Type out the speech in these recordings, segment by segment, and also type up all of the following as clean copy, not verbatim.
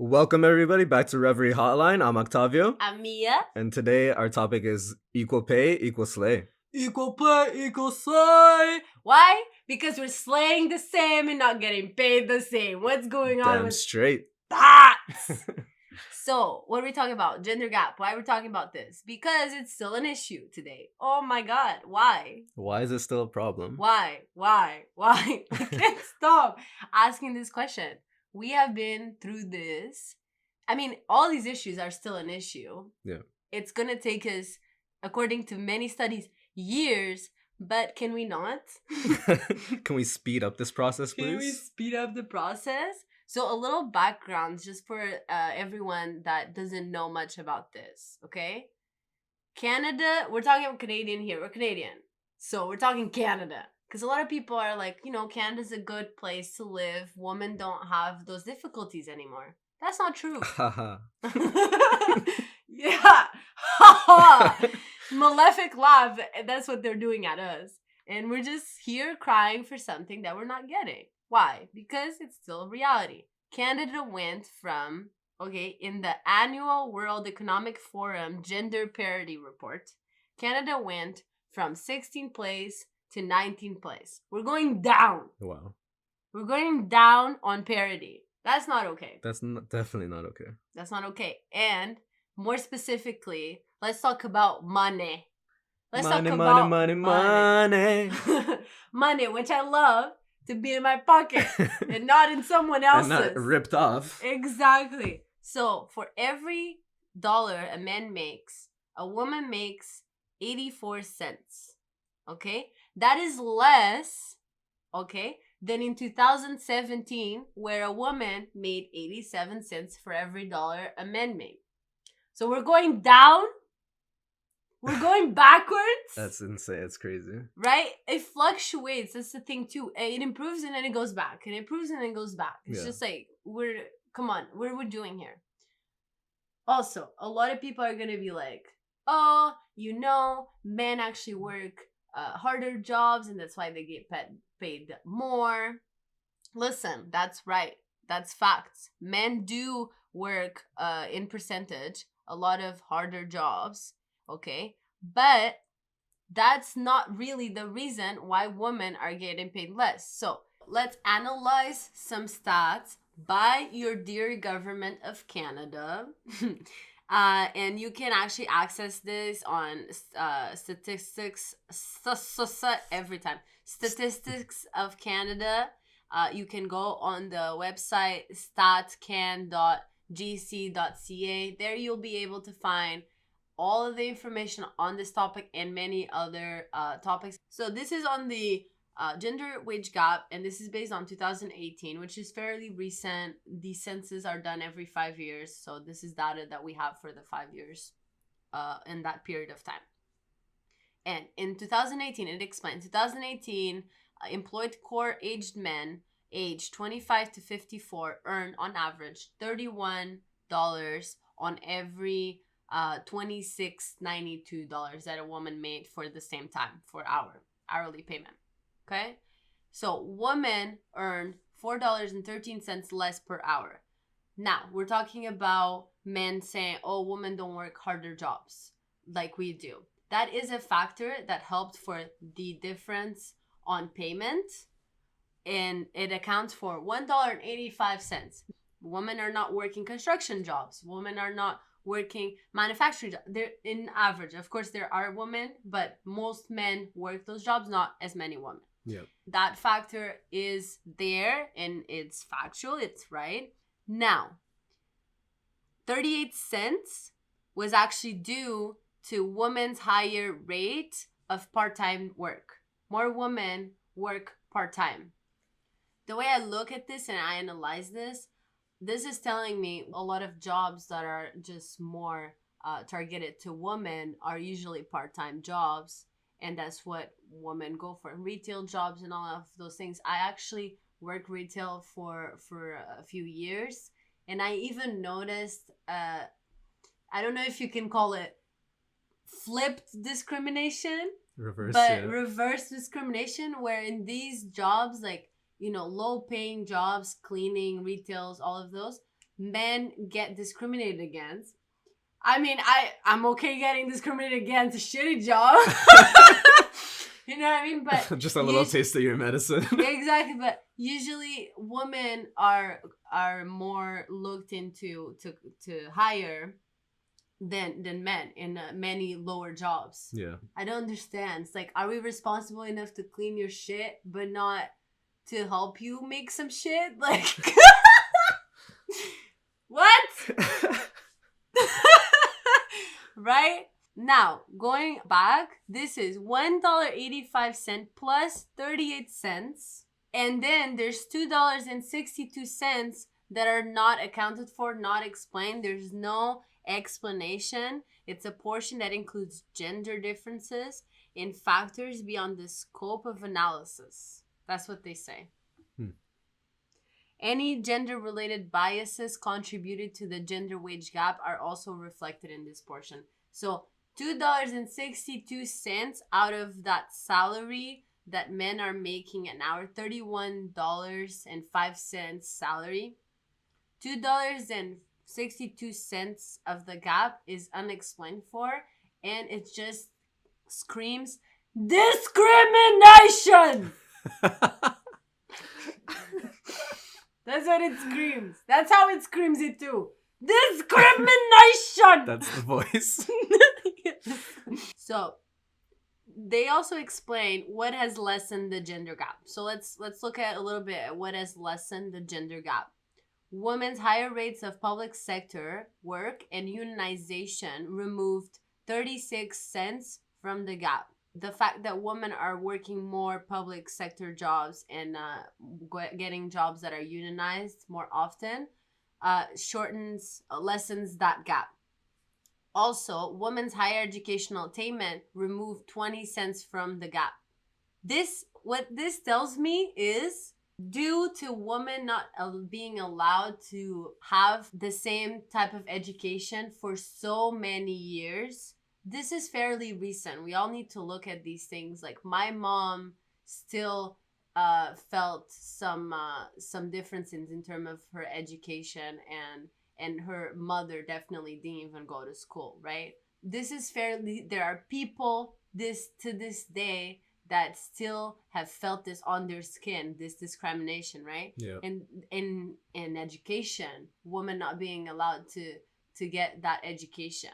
Welcome everybody back to Reverie Hotline. I'm Octavio, I'm Mia. and today our topic is equal pay, equal slay. Equal pay, equal slay. Why? Because we're slaying the same and not getting paid the same. What's going on Damn with straight. that? So, what are we talking about? Gender gap. Why are we talking about this? Because it's still an issue today. Oh my god, why? Why is it still a problem? Why? I can't stop asking this question. We have been through this. I mean, all these issues are still an issue. Yeah. It's gonna take us, according to many studies, years, but can we not? Can we speed up this process, Can we please? speed up the process? So a little background just for everyone that doesn't know much about this, okay? Canada, we're talking about Canadian here. We're Canadian. So we're talking Canada. Because a lot of people are like, Canada's a good place to live. Women don't have those difficulties anymore. That's not true. Haha. Yeah. Malefic laugh. That's what they're doing at us. And we're just here crying for something that we're not getting. Why? Because it's still reality. Canada went from, in the annual World Economic Forum Gender Parity Report, Canada went from 16th place to 19th place. We're going down. Wow. We're going down on parity. That's not okay. That's definitely not okay. That's not okay. And more specifically, let's talk about money. Let's talk about money. money, which I love to be in my pocket and not in someone else's. And not ripped off. Exactly. So for every dollar a man makes, a woman makes 84 cents. Okay? That is less, than in 2017, where a woman made 87 cents for every dollar a man made. So we're going down. We're going backwards. That's insane. It's crazy. Right? It fluctuates. That's the thing too. It improves and then it goes back. And it improves and then it goes back. It's just like, come on, what are we doing here? Also, a lot of people are going to be like, oh, men actually work harder jobs and that's why they get paid more. Listen, that's right. That's facts. Men do work in percentage a lot of harder jobs, okay? But that's not really the reason why women are getting paid less. So let's analyze some stats by your dear government of Canada. And you can actually access this on statistics every time. Statistics of Canada. You can go on the website statcan.gc.ca. There you'll be able to find all of the information on this topic and many other topics. So this is on the gender wage gap, and this is based on 2018, which is fairly recent. These census are done every 5 years, so this is data that we have for the 5 years in that period of time. And in 2018, it explains 2018 employed core-aged men aged 25 to 54 earn on average $31 on every $26.92 that a woman made for the same time for hourly payment. Okay, so women earned $4.13 less per hour. Now we're talking about men saying, "Oh, women don't work harder jobs like we do." That is a factor that helped for the difference on payment, and it accounts for $1.85. Women are not working construction jobs. Women are not working manufacturing jobs. They're in average. Of course, there are women, but most men work those jobs, not as many women. Yeah. That factor is there and it's factual. It's right. Now, 38 cents was actually due to women's higher rate of part-time work. More women work part-time. The way I look at this and I analyze this is telling me a lot of jobs that are just more targeted to women are usually part-time jobs, and that's what women go for. Retail jobs and all of those things. I actually worked retail for a few years, and I even noticed, I don't know if you can call it flipped discrimination, reverse discrimination, where in these jobs, like, low paying jobs, cleaning, retails, all of those, men get discriminated against. I mean, I'm okay getting discriminated against a shitty job. You know what I mean? But just a little taste of your medicine. Exactly, but usually women are more looked into to hire than men in many lower jobs. Yeah. I don't understand. It's like, are we responsible enough to clean your shit, but not to help you make some shit? Like, what? Right? Now, going back, this is $1.85 plus 38 cents. And then there's $2.62 that are not accounted for, not explained. There's no explanation. It's a portion that includes gender differences in factors beyond the scope of analysis. That's what they say. Any gender-related biases contributed to the gender wage gap are also reflected in this portion. So $2.62 out of that salary that men are making an hour, $31.05 salary, $2.62 of the gap is unexplained for, and it just screams discrimination. That's what it screams. That's how it screams it too. Discrimination. That's the voice. So they also explain what has lessened the gender gap. So let's look at a little bit at what has lessened the gender gap. Women's higher rates of public sector work and unionization removed 36 cents from the gap. The fact that women are working more public sector jobs and getting jobs that are unionized more often lessens that gap. Also, women's higher educational attainment removed 20 cents from the gap. What this tells me is, due to women not being allowed to have the same type of education for so many years, this is fairly recent. We all need to look at these things. Like, my mom still felt some differences in terms of her education, and her mother definitely didn't even go to school, right? This is fairly, there are people to this day that still have felt this on their skin, this discrimination, right? Yeah. And in education, women not being allowed to get that education,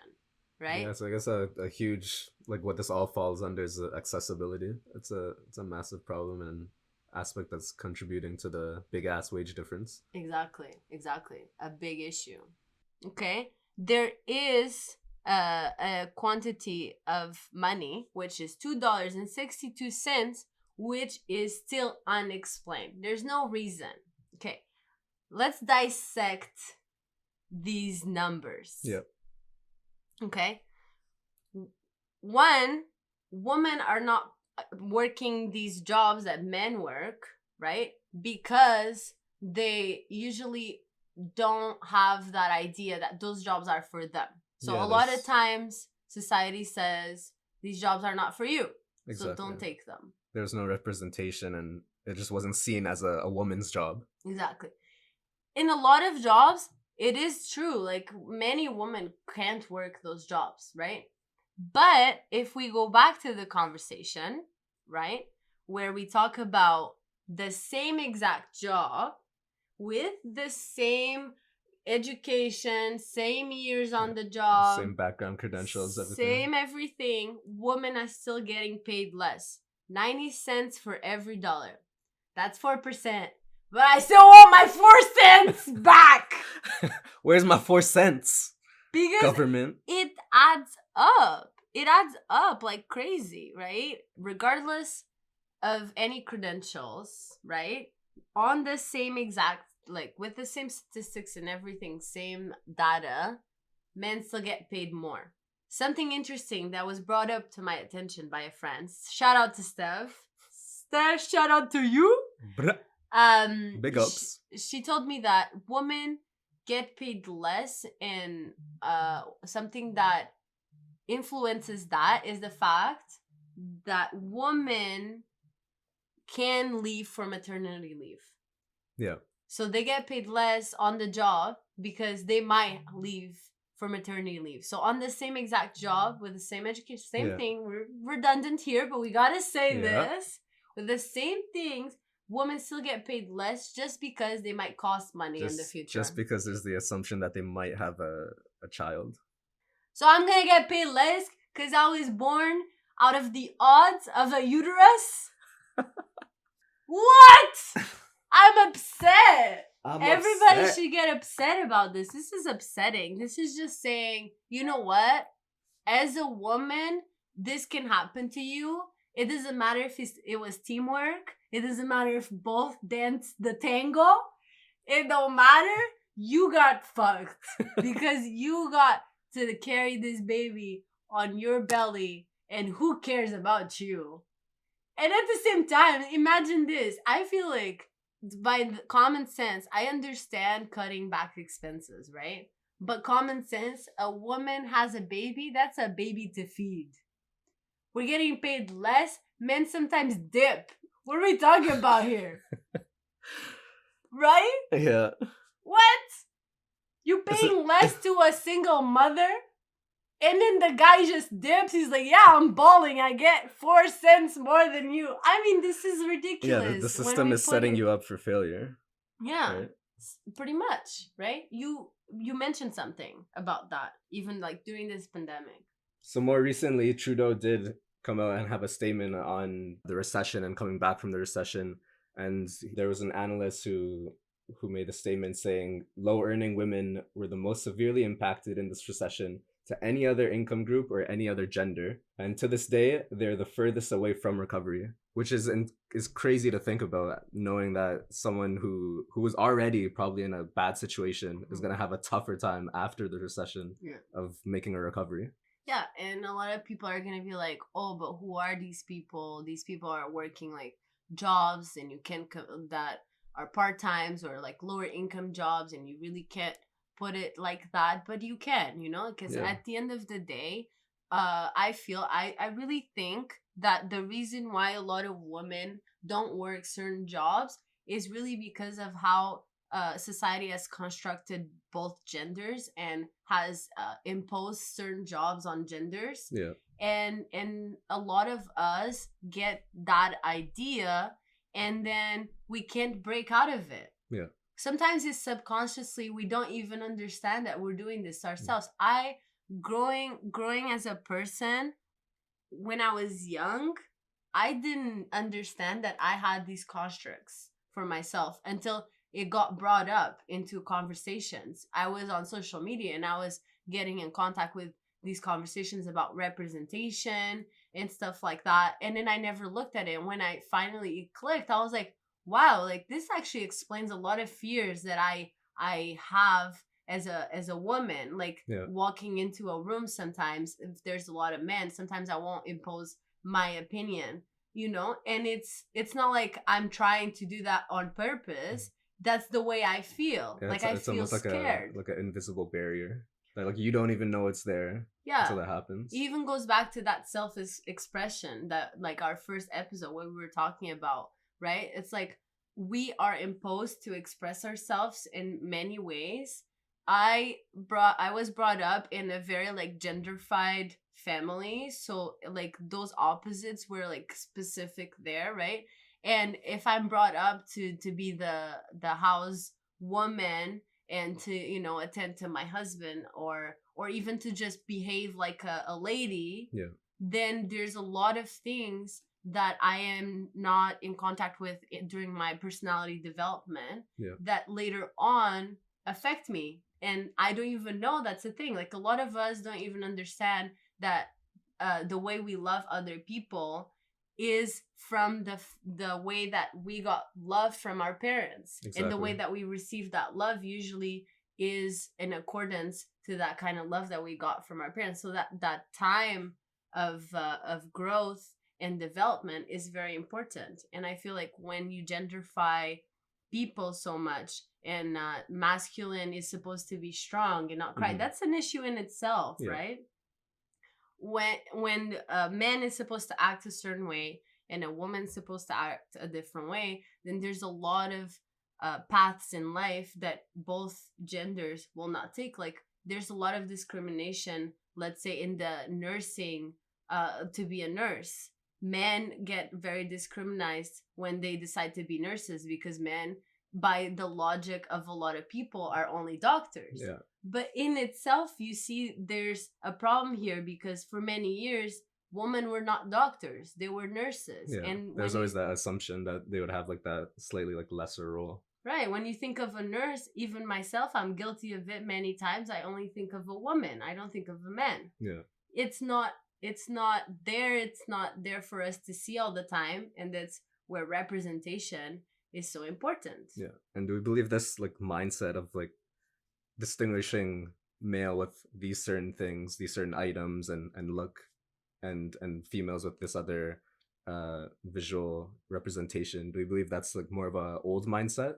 right? Yeah, so I guess a huge, like, what this all falls under is accessibility. It's a massive problem and aspect that's contributing to the big ass wage difference. Exactly. A big issue. Okay. There is a quantity of money, which is $2.62, which is still unexplained. There's no reason. Okay. Let's dissect these numbers. Yeah. Okay. One, women are not working these jobs that men work, right? Because they usually don't have that idea that those jobs are for them. So a lot of times society says these jobs are not for you. Exactly. So don't take them. There's no representation, and it just wasn't seen as a woman's job. Exactly. In a lot of jobs, it is true. Like, many women can't work those jobs, right? But if we go back to the conversation, right, where we talk about the same exact job with the same education, same years on the job, same background credentials, everything. Same everything, women are still getting paid less. 90 cents for every dollar. That's 4%. But I still want my 4 cents back. Where's my 4 cents? Because government. It adds up. It adds up like crazy, right? Regardless of any credentials, right? On the same exact, like, with the same statistics and everything, same data, men still get paid more. Something interesting that was brought up to my attention by a friend. Shout out to Steph. Steph, shout out to you. Bruh. Big ups. She told me that women get paid less, and something that influences that is the fact that women can leave for maternity leave. Yeah. So they get paid less on the job because they might leave for maternity leave. So on the same exact job with the same education, same thing. We're redundant here, but we gotta say this. With the same things, women still get paid less just because they might cost money in the future. Just because there's the assumption that they might have a child. So I'm gonna get paid less because I was born out of the odds of a uterus? What? I'm upset. Everybody should get upset about this. This is upsetting. This is just saying, you know what? As a woman, this can happen to you. It doesn't matter if it was teamwork. It doesn't matter if both danced the tango. It don't matter. You got fucked because you got to carry this baby on your belly, and who cares about you? And at the same time, imagine this. I feel like by common sense, I understand cutting back expenses, right? But common sense, a woman has a baby, that's a baby to feed. We're getting paid less. Men sometimes dip. What are we talking about here? Right? Yeah. What? You paying less to a single mother? And then the guy just dips. He's like, yeah, I'm balling. I get 4 cents more than you. I mean, this is ridiculous. Yeah, the system is setting you up for failure. Yeah, right? Pretty much, right? You mentioned something about that, even like during this pandemic. So more recently, Trudeau did come out and have a statement on the recession and coming back from the recession. And there was an analyst who made a statement saying low-earning women were the most severely impacted in this recession to any other income group or any other gender. And to this day, they're the furthest away from recovery, which is crazy to think about, knowing that someone who was already probably in a bad situation is going to have a tougher time after the recession of making a recovery. Yeah, and a lot of people are going to be like, oh, but who are these people? These people are working like jobs and you can't that are part-times or like lower income jobs, and you really can't put it like that, but you can, because at the end of the day, I really think that the reason why a lot of women don't work certain jobs is really because of how society has constructed both genders and has imposed certain jobs on genders. Yeah. And a lot of us get that idea and then we can't break out of it. Yeah. Sometimes it's subconsciously, we don't even understand that we're doing this ourselves. I, growing as a person, when I was young, I didn't understand that I had these constructs for myself until it got brought up into conversations. I was on social media and I was getting in contact with these conversations about representation and stuff like that. And then I never looked at it. And when I finally clicked, I was like, wow, like this actually explains a lot of fears that I have as a woman, like walking into a room. Sometimes if there's a lot of men, sometimes I won't impose my opinion, and it's not like I'm trying to do that on purpose. That's the way I feel. Yeah, like I feel almost scared. like an invisible barrier. Like you don't even know it's there until that happens. It even goes back to that self-expression that like our first episode where we were talking about, right? It's like we are imposed to express ourselves in many ways. I was brought up in a very like genderfied family, so like those opposites were like specific there, right? And if I'm brought up to be the house woman and to attend to my husband or even to just behave like a lady, then there's a lot of things that I am not in contact with during my personality development that later on affect me. And I don't even know that's a thing. Like a lot of us don't even understand that the way we love other people is from the way that we got love from our parents. Exactly. And the way that we receive that love usually is in accordance to that kind of love that we got from our parents. So that time of growth and development is very important. And I feel like when you genderify people so much and masculine is supposed to be strong and not cry, that's an issue in itself, right? When a man is supposed to act a certain way and a woman's supposed to act a different way, then there's a lot of paths in life that both genders will not take. Like there's a lot of discrimination, let's say in the nursing, to be a nurse. Men get very discriminated when they decide to be nurses, because men, by the logic of a lot of people, are only doctors. Yeah. But in itself, you see there's a problem here, because for many years women were not doctors, they were nurses. Yeah. And there's always that assumption that they would have like that slightly like lesser role. Right. When you think of a nurse, even myself, I'm guilty of it many times. I only think of a woman. I don't think of a man. Yeah. It's not there. It's not there for us to see all the time. And that's where representation is so important. Yeah. And do we believe this like mindset of like distinguishing male with these certain things, these certain items and look, and females with this other visual representation, do we believe that's like more of a old mindset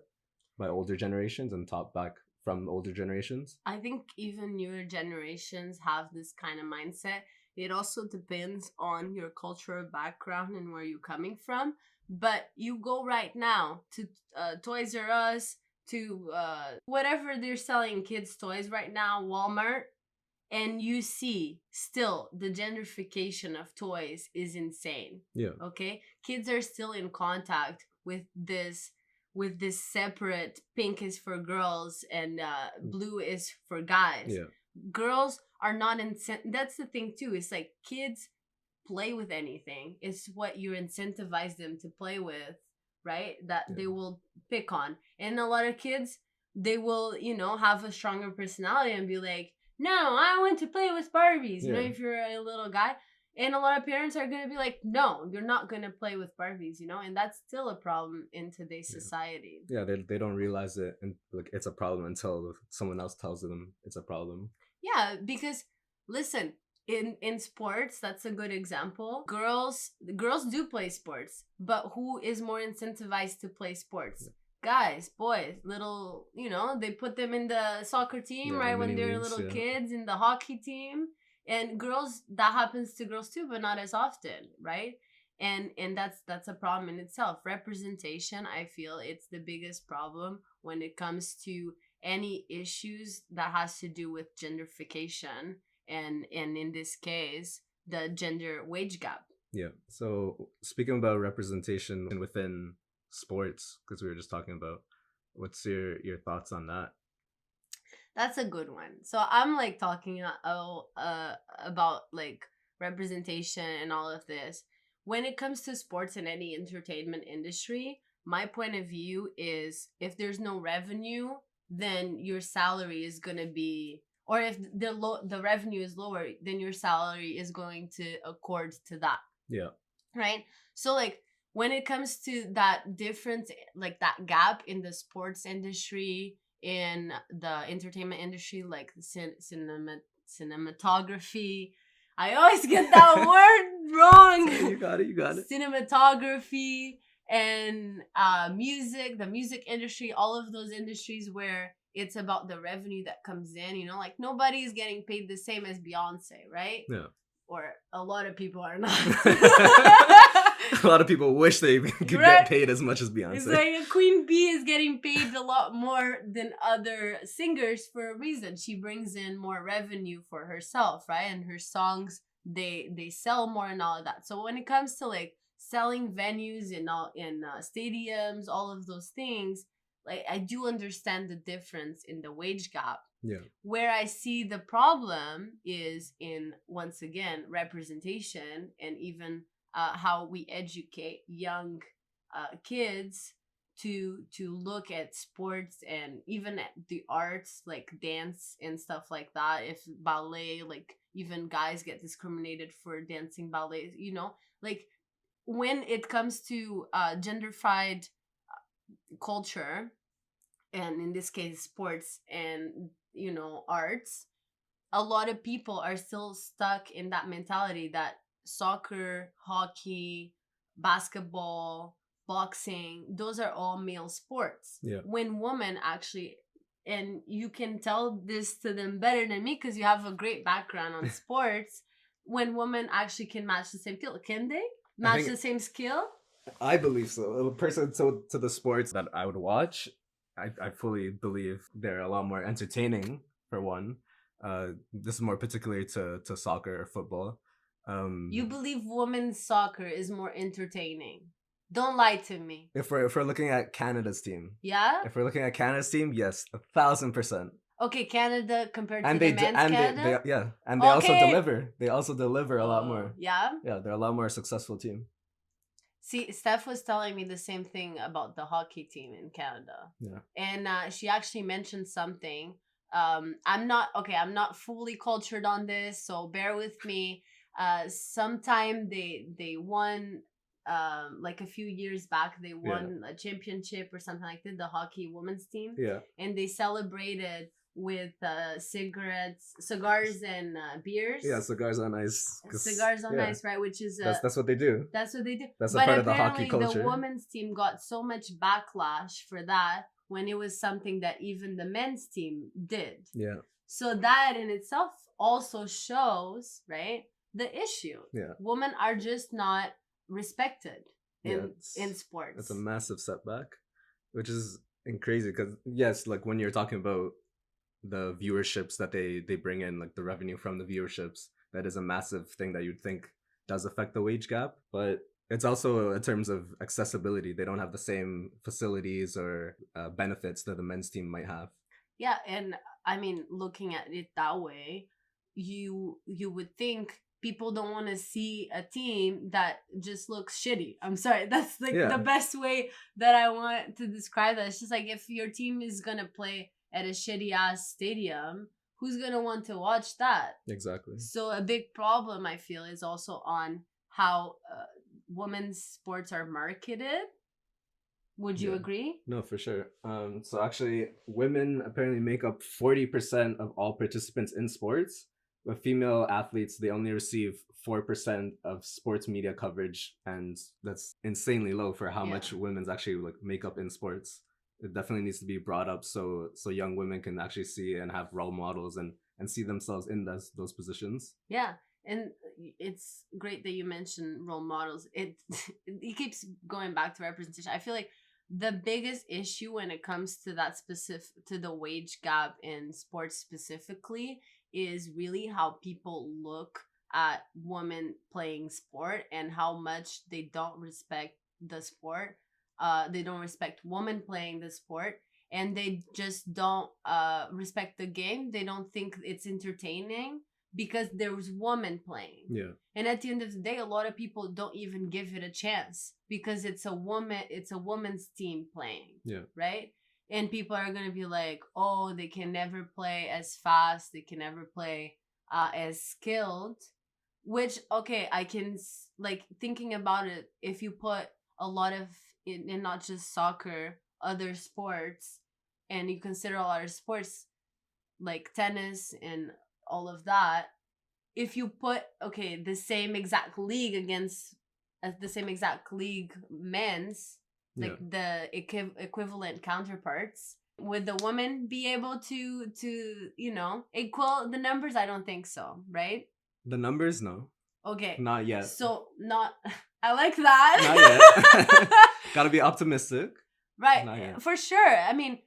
by older generations and taught back from older generations? I think even newer generations have this kind of mindset. It also depends on your cultural background and where you're coming from. But you go right now to Toys R Us, to whatever they're selling kids' toys right now, Walmart, and you see still the gentrification of toys is insane. Yeah. Okay? Kids are still in contact with this separate pink is for girls and blue is for guys. Yeah. Girls are not that's the thing too. It's like kids play with anything. It's what you incentivize them to play with, right? That they will pick on. And a lot of kids, they will, have a stronger personality and be like, no, I want to play with Barbies. You know, if you're a little guy. And a lot of parents are going to be like, no, you're not going to play with Barbies, and that's still a problem in today's society. Yeah, they don't realize it, and like it's a problem until someone else tells them it's a problem. Yeah, because listen, in sports, that's a good example. Girls do play sports, but who is more incentivized to play sports? Yeah. Guys, boys, little, they put them in the soccer team, right, when they're little kids, in the hockey team. And girls, that happens to girls too, but not as often, right? And that's a problem in itself. Representation, I feel it's the biggest problem when it comes to any issues that has to do with gentrification and in this case, the gender wage gap. Yeah. So speaking about representation within sports, because we were just talking about, what's your thoughts on that? That's a good one. So I'm like talking about like representation and all of this. When it comes to sports and any entertainment industry, my point of view is if there's no revenue, then your salary is going to be, or if the revenue is lower, then your salary is going to accord to that. Yeah. Right? So like when it comes to that difference, like that gap in the sports industry, in the entertainment industry, like cinematography. I always get that word wrong. You got it. Cinematography and music, the music industry, all of those industries where it's about the revenue that comes in, like nobody's getting paid the same as Beyonce, right? Yeah. Or a lot of people are not. A lot of people wish they could get paid as much as Beyonce. It's like Queen Bee is getting paid a lot more than other singers for a reason. She brings in more revenue for herself, right? And her songs, they sell more and all of that. So when it comes to like selling venues in stadiums, all of those things, like I do understand the difference in the wage gap. Yeah. Where I see the problem is in, once again, representation and even how we educate young kids to look at sports and even at the arts, like dance and stuff like that. If ballet, like even guys get discriminated for dancing ballet, like when it comes to genderfied culture, and in this case sports and arts, a lot of people are still stuck in that mentality that soccer, hockey, basketball, boxing, those are all male sports. Yeah. When women actually, and you can tell this to them better than me because you have a great background on sports, when women actually can match the same skill, can they match the same skill? I believe so. A person to the sports that I would watch, I fully believe they're a lot more entertaining, for one. This is more particularly to soccer or football. You believe women's soccer is more entertaining? Don't lie to me. If we're looking at Canada's team, Yeah. If we're looking at Canada's team, yes, 1,000%. Okay, Canada compared to And the men's Canada. They also deliver. They also deliver a lot more. Yeah. Yeah, they're a lot more successful team. See, Steph was telling me the same thing about the hockey team in Canada. Yeah. And she actually mentioned something. I'm not fully cultured on this, so bear with me. Sometime they won, like a few years back, they won a championship or something like that, the hockey women's team. Yeah. And they celebrated with cigars and beers. Yeah, cigars on ice. Cigars on ice, right? Which is that's what they do. That's what they do. That's but a part of the hockey apparently culture. The women's team got so much backlash for that when it was something that even the men's team did. Yeah. So that in itself also shows, right, the issue. Yeah. Women are just not respected in sports. It's a massive setback, which is crazy because yes, like when you're talking about the viewerships that they bring in, like the revenue from the viewerships, that is a massive thing that you'd think does affect the wage gap. But it's also in terms of accessibility. They don't have the same facilities or benefits that the men's team might have. Yeah, and I mean, looking at it that way, you would think people don't want to see a team that just looks shitty. I'm sorry, that's like the best way that I want to describe that. It's just like if your team is gonna play at a shitty ass stadium, who's gonna want to watch that? Exactly. So a big problem I feel is also on how women's sports are marketed. Would you agree? No, for sure. So actually, women apparently make up 40% of all participants in sports. But female athletes, they only receive 4% of sports media coverage, and that's insanely low for how much women's actually like make up in sports. It definitely needs to be brought up so young women can actually see and have role models and see themselves in those positions. Yeah, and it's great that you mentioned role models. It keeps going back to representation. I feel like the biggest issue when it comes to that to the wage gap in sports specifically is really how people look at women playing sport and how much they don't respect the sport. They don't respect women playing the sport, and they just don't respect the game. They don't think it's entertaining because there's women playing. Yeah. And at the end of the day, a lot of people don't even give it a chance because it's a woman's team playing. Yeah. Right? And people are going to be like, oh, they can never play as fast. They can never play as skilled. Which, okay, I can, like, thinking about it, if you put a lot of, in not just soccer, other sports, and you consider a lot of sports, like tennis and all of that, if you put, okay, the same exact league against the same exact league men's, like the equivalent counterparts, would the women be able to equal the numbers? I don't think so, right? The numbers, no. Okay. Not yet. So I like that. Not yet. Gotta be optimistic. Right. Not yet. For sure. I mean,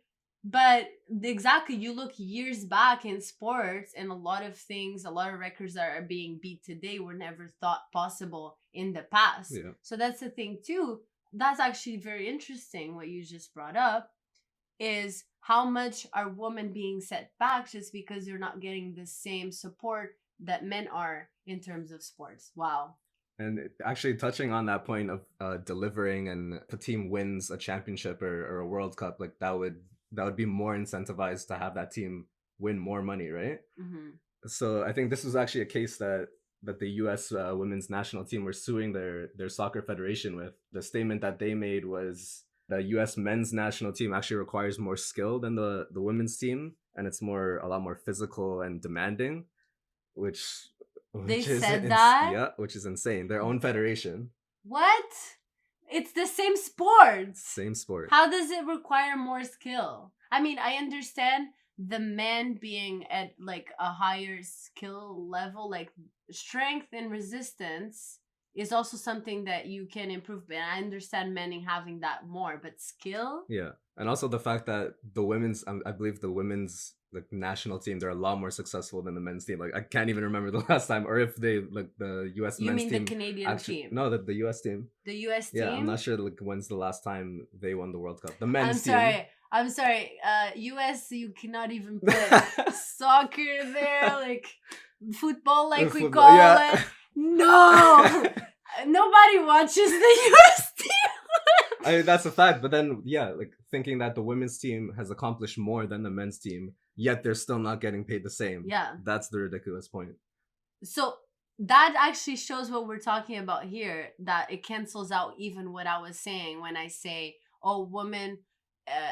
but exactly, you look years back in sports and a lot of records that are being beat today were never thought possible in the past. Yeah. So that's the thing too. That's actually very interesting what you just brought up, is how much are women being set back just because they're not getting the same support that men are in terms of sports. Wow. And actually touching on that point of delivering, and if a team wins a championship or a World Cup, like that would be more incentivized to have that team win more money, right? Mm-hmm. So I think this was actually a case that the U.S. Women's national team were suing their soccer federation with. The statement that they made was the U.S. men's national team actually requires more skill than the women's team, and it's a lot more physical and demanding, which said that? Yeah, which is insane. Their own federation. What? It's the same sport. Same sport. How does it require more skill? I mean, I understand the men being at like a higher skill level, like strength and resistance is also something that you can improve. But I understand men having that more, but skill? Yeah. And also the fact that the women's, I believe the women's like national team, they're a lot more successful than the men's team. Like I can't even remember the last time, or if they like the U.S. You men's mean team. the Canadian team? No, the U.S. team. The U.S. team. Yeah, I'm not sure like when's the last time they won the World Cup. The I'm men's sorry. team. I'm sorry. U.S. You cannot even put soccer there, like football, like we call it. No, nobody watches the U.S. team. I mean, that's a fact. But then, yeah, like thinking that the women's team has accomplished more than the men's team, yet they're still not getting paid the same. Yeah, that's the ridiculous point. So that actually shows what we're talking about here. That it cancels out even what I was saying when I say, "Oh, women."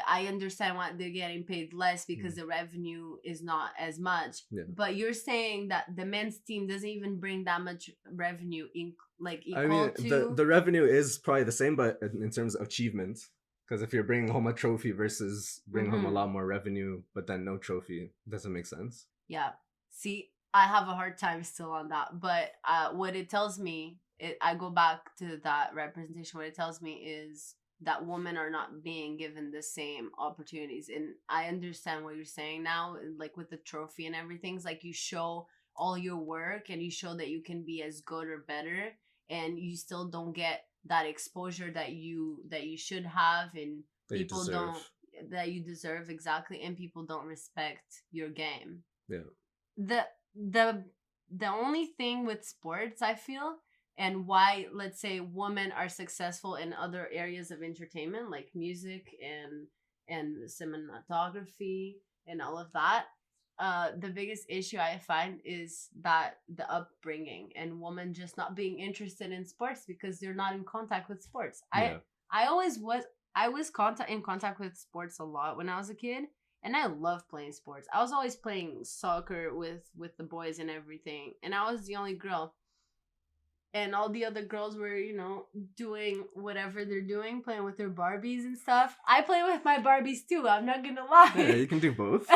I understand why they're getting paid less because the revenue is not as much. Yeah. But you're saying that the men's team doesn't even bring that much revenue equal to... the revenue is probably the same, but in terms of achievement, because if you're bringing home a trophy versus bringing home a lot more revenue, but then no trophy, doesn't make sense. Yeah. See, I have a hard time still on that. But what it tells me, I go back to that representation. What it tells me is that women are not being given the same opportunities. And I understand what you're saying now, like with the trophy and everything. It's like you show all your work and you show that you can be as good or better, and you still don't get that exposure that you should have, and people don't, that you deserve, exactly, and people don't respect your game. Yeah. The only thing with sports, I feel, and why, let's say, women are successful in other areas of entertainment like music and cinematography and all of that, the biggest issue I find is that the upbringing and women just not being interested in sports because they're not in contact with sports. I was in contact with sports a lot when I was a kid, and I loved playing sports. I was always playing soccer with the boys and everything, and I was the only girl. And all the other girls were, doing whatever they're doing, playing with their Barbies and stuff. I play with my Barbies too, I'm not gonna lie. Yeah, you can do both.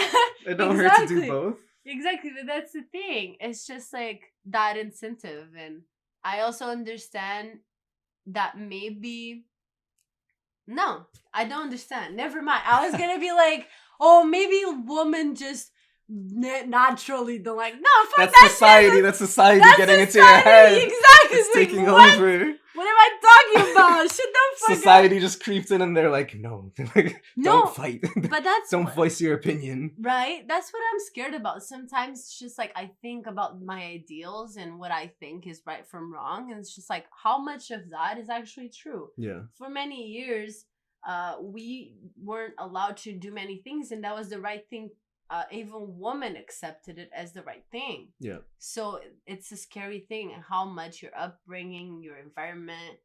It don't hurt to do both. Exactly, but that's the thing. It's just like that incentive. And I also understand that maybe... No, I don't understand. Never mind. I was gonna be like, oh, maybe women just naturally don't like... No, fuck that's society. That's society getting into your head. Exactly. It's taking over. What am I talking about? Shut the fuck Society just creeps in and they're like, no. Don't fight. But that's... Don't voice your opinion. Right? That's what I'm scared about. Sometimes it's just like I think about my ideals and what I think is right from wrong. And it's just like, how much of that is actually true? Yeah. For many years, we weren't allowed to do many things, and that was the right thing. Even women accepted it as the right thing. Yeah. So it's a scary thing how much your upbringing, your environment,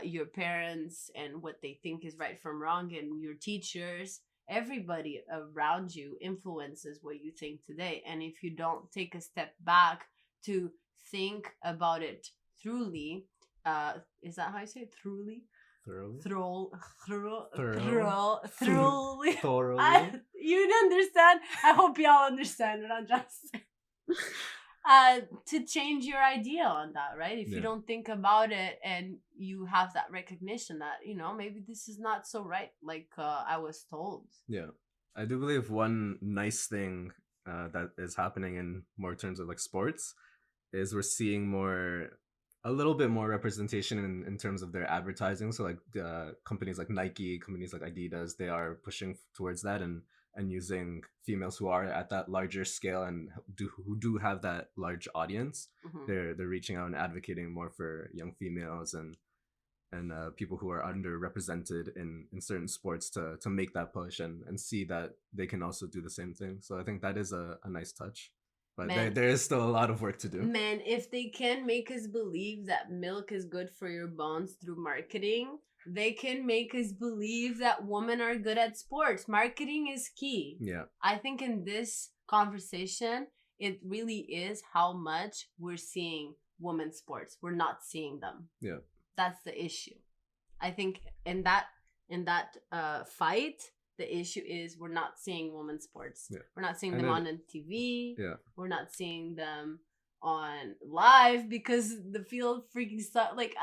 your parents, and what they think is right from wrong, and your teachers, everybody around you influences what you think today. And if you don't take a step back to think about it truly, is that how you say it? Truly? Thoroughly. You understand? I hope y'all understand what I'm just saying. To change your idea on that, right? If you don't think about it and you have that recognition that, maybe this is not so right, like I was told. Yeah. I do believe one nice thing that is happening in more terms of like sports is we're seeing a little bit more representation in terms of their advertising. So like companies like Nike, companies like Adidas, they are pushing towards that and using females who are at that larger scale and who do have that large audience. They're reaching out and advocating more for young females and people who are underrepresented in certain sports to make that push and see that they can also do the same thing. So I think that is a nice touch. But there is still a lot of work to do. Man, if they can make us believe that milk is good for your bones through marketing, they can make us believe that women are good at sports. Marketing is key. Yeah. I think in this conversation, it really is how much we're seeing women's sports. We're not seeing them. Yeah. That's the issue. I think in that fight, the issue is we're not seeing women's sports. Yeah. We're not seeing them on TV. Yeah. We're not seeing them on live because the field freaking stuff, like,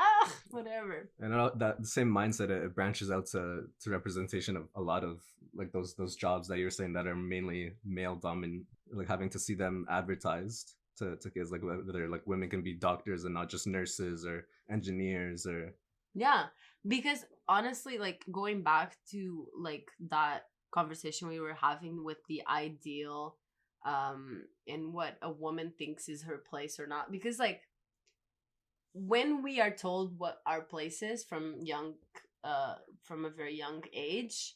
whatever. And that same mindset, it branches out to representation of a lot of like those jobs that you're saying that are mainly male dominant, like having to see them advertised to kids, like whether like women can be doctors and not just nurses or engineers or yeah. Because honestly, like going back to like that conversation we were having with the ideal and what a woman thinks is her place or not, because like when we are told what our place is from a very young age,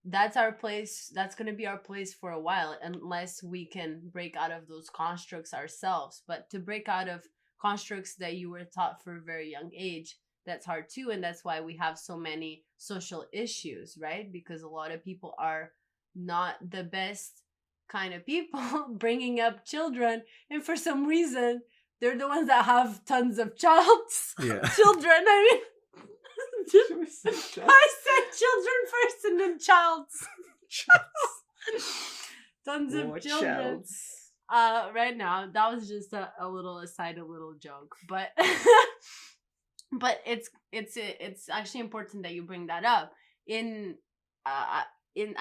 that's our place, that's going to be our place for a while, unless we can break out of those constructs ourselves. But to break out of constructs that you were taught for a very young age, that's hard too. And that's why we have so many social issues, right? Because a lot of people are not the best kind of people bringing up children, and for some reason they're the ones that have tons of children. I mean, I said children first and then childs. Tons of children. Right now, that was just a little aside, a little joke, but but it's actually important that you bring that up. I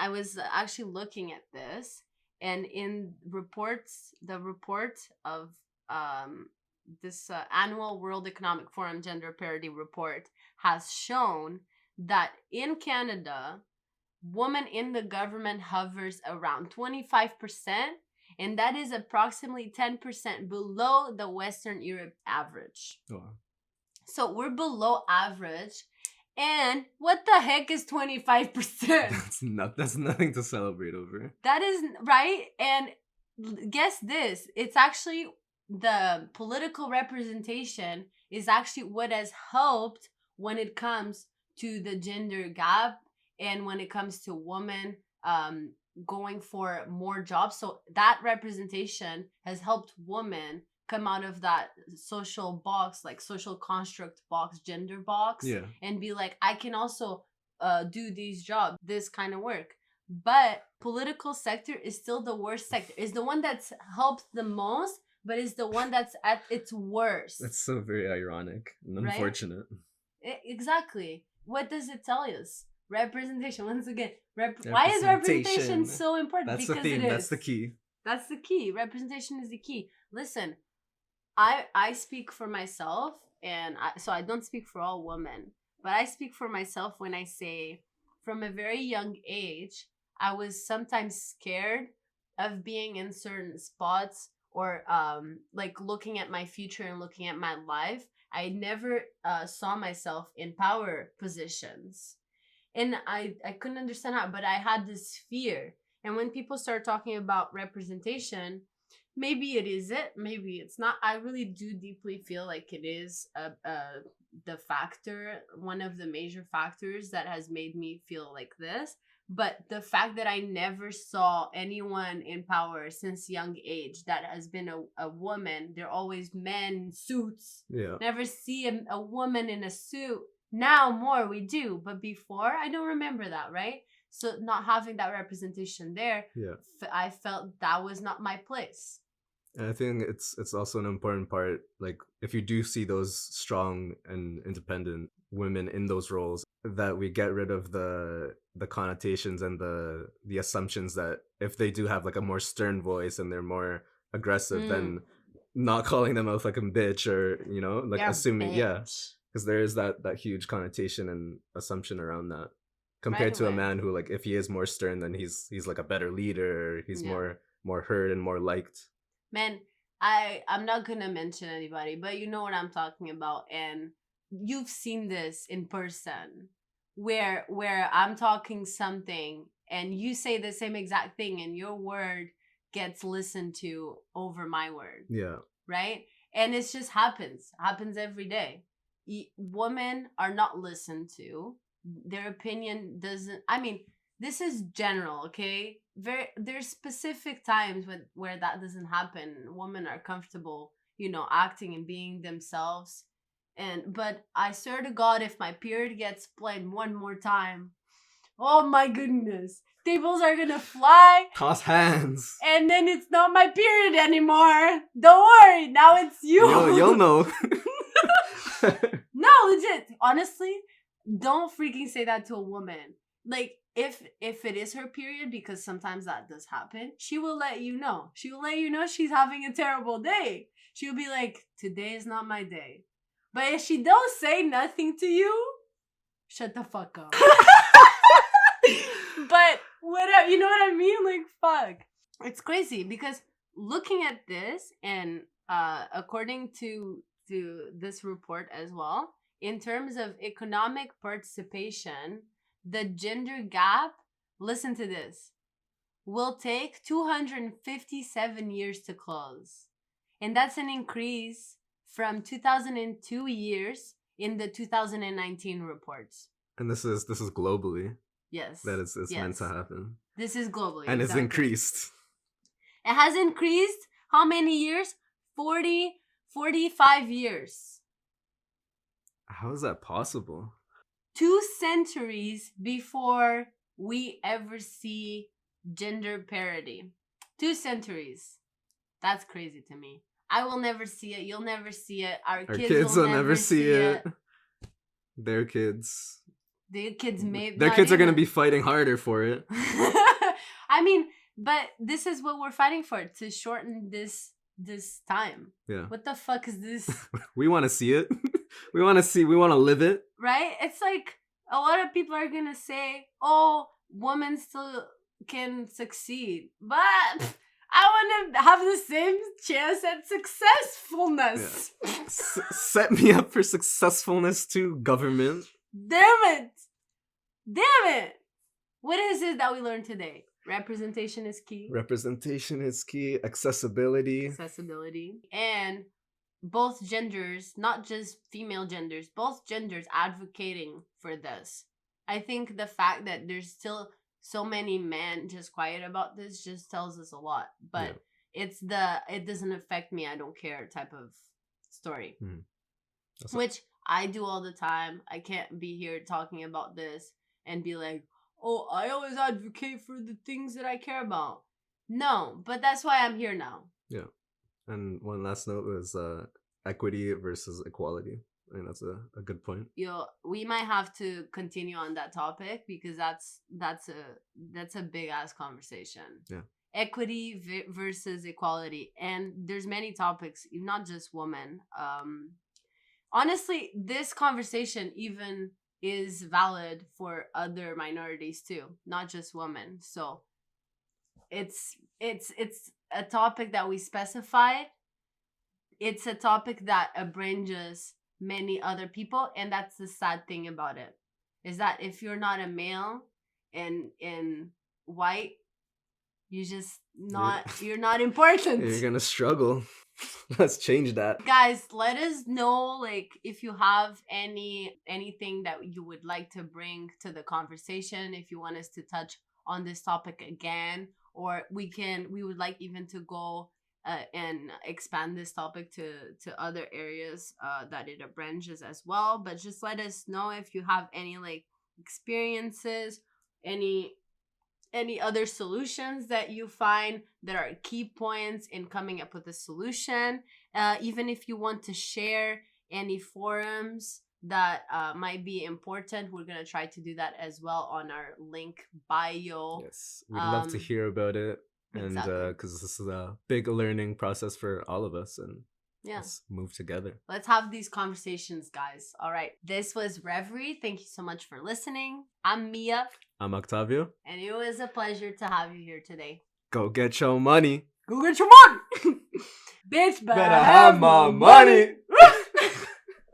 was actually looking at this, and in reports, the report of this annual World Economic Forum Gender Parity Report has shown that in Canada, women in the government hovers around 25%, and that is approximately 10% below the Western Europe average. Wow. So we're below average. And what the heck is 25%? That's nothing to celebrate over. That is right. And guess this, it's actually the political representation is actually what has helped when it comes to the gender gap and when it comes to women going for more jobs. So that representation has helped women come out of that social box, like social construct box, gender box, and be like, I can also do these jobs, this kind of work. But political sector is still the worst sector. Is the one that's helped the most, but is the one that's at its worst. That's so very ironic and unfortunate. Right? Exactly. What does it tell us? Representation. Once again, why is representation so important? That's because the theme. It is. That's the key. That's the key. Representation is the key. Listen, I speak for myself, and so I don't speak for all women, but I speak for myself when I say from a very young age, I was sometimes scared of being in certain spots or like looking at my future and looking at my life. I never saw myself in power positions. And I couldn't understand how, but I had this fear. And when people start talking about representation, maybe it is it, maybe it's not. I really do deeply feel like it is the factor, one of the major factors that has made me feel like this. But the fact that I never saw anyone in power since young age that has been a woman, they're always men in suits. Never see a woman in a suit. Now more we do, but before I don't remember that, right? So not having that representation there, I felt that was not my place. And I think it's also an important part, like if you do see those strong and independent women in those roles, that we get rid of the connotations and the assumptions that if they do have like a more stern voice and they're more aggressive, then not calling them a fucking bitch or, you know, like You're assuming, because there is that huge connotation and assumption around that compared to a man who, like, if he is more stern, then he's like a better leader, he's more heard and more liked. Man, I'm not gonna mention anybody, but you know what I'm talking about, and you've seen this in person where I'm talking something and you say the same exact thing and your word gets listened to over my word. Right? And it just happens every day. Women are not listened to. Their opinion doesn't, I mean, this is general, okay? There's specific times where that doesn't happen. Women are comfortable, you know, acting and being themselves. But I swear to God, if my period gets played one more time, oh my goodness, tables are gonna fly. Toss hands. And then it's not my period anymore. Don't worry, now it's you. You'll know. No, legit. Honestly, don't freaking say that to a woman. Like, if it is her period, because sometimes that does happen, she will let you know. She will let you know she's having a terrible day. She'll be like, today is not my day. But if she don't say nothing to you, shut the fuck up. But whatever, you know what I mean? Like, fuck. It's crazy because looking at this, and according to this report as well, in terms of economic participation, the gender gap, listen to this, will take 257 years to close. And that's an increase from 2002 years in the 2019 reports. And this is globally. Yes. That it's meant to happen. This is globally. And it's increased. It has increased how many years? 45 years. How is that possible? 2 centuries before we ever see gender parity. 2 centuries. That's crazy to me. I will never see it. You'll never see it. Our kids will never see it. Their kids. Their kids are going to be fighting harder for it. I mean, but this is what we're fighting for, to shorten this time. Yeah. What the fuck is this? We want to see it. We want to live it. Right? It's like a lot of people are going to say, oh, women still can succeed. But I want to have the same chance at successfulness. Yeah. Set me up for successfulness too, government. Damn it. What is it that we learned today? Representation is key. Representation is key. Accessibility. And both genders, not just female genders, both genders advocating for this. I think the fact that there's still so many men just quiet about this just tells us a lot. But it's it doesn't affect me, I don't care type of story. Which I do all the time. I can't be here talking about this and be like, oh, I always advocate for the things that I care about. No, but that's why I'm here now. Yeah. And one last note was equity versus equality. I think that's a good point. We might have to continue on that topic because that's a big ass conversation. Yeah. Equity versus equality, and there's many topics, not just women. Honestly, this conversation even is valid for other minorities too, not just women. So it's a topic that we specified. It's a topic that abranges many other people, and that's the sad thing about it, is that if you're not a male and white, you're not important. You're gonna struggle. Let's change that. Guys, let us know, like, if you have anything that you would like to bring to the conversation, if you want us to touch on this topic again, or we would like even to go and expand this topic to other areas that it abranges as well. But just let us know if you have any like experiences, any other solutions that you find that are key points in coming up with a solution. Even if you want to share any forums that might be important, we're going to try to do that as well on our link bio. Yes, we'd love to hear about it. And because this is a big learning process for all of us, and let's move together. Let's have these conversations, guys. All right. This was Reverie. Thank you so much for listening. I'm Mia. I'm Octavio. And it was a pleasure to have you here today. Go get your money. Go get your money. Bitch, better have my money.